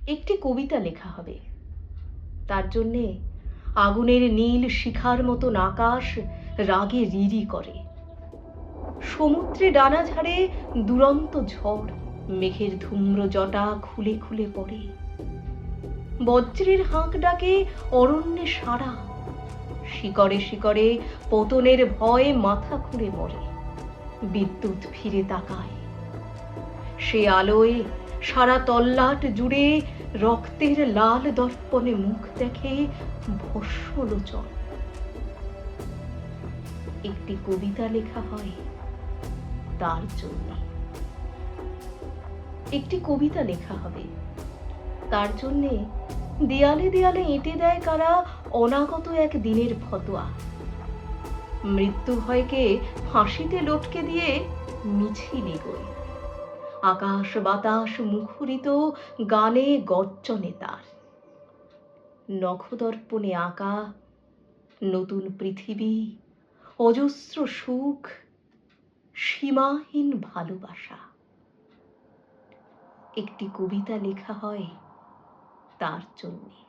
একটি কবিতা লেখা হবে। তার জন্যে আগুনের নীল শিখার মতন আকাশ রাগে রিরি করে। সমুদ্রে ডানা ঝাড়ে দুরন্ত ঝড়, মেঘের ধূম্র জটা খুলে খুলে পড়ে। বজ্রের হাঁক ডাকে অরণ্যে সারা, শিকড়ে শিকড়ে পতনের ভয়ে মাথা খুঁড়ে মরে। বিদ্যুৎ ফিরে তাকায়, সে আলোয় সারা তল্লাট জুড়ে রক্তের লাল দর্পণে মুখ দেখে ভস্মলোচন। একটি কবিতা লেখা হয় তার জন্য। একটি কবিতা লেখা হবে তার জন্যে দেয়ালে দেয়ালে এঁটে দেয় কারা অনাগত এক দিনের ফতোয়া। মৃত্যু ভয়কে ফাঁসিতে লটকে দিয়ে মিছিল এগোয়। আকাশ বাতাস মুখরিত গানে গর্জনে তার। নখদর্পণে আঁকা নতুন পৃথিবী, অজস্র সুখ, সীমাহীন ভালোবাসা। একটি কবিতা লেখা হয় তার জন্যে।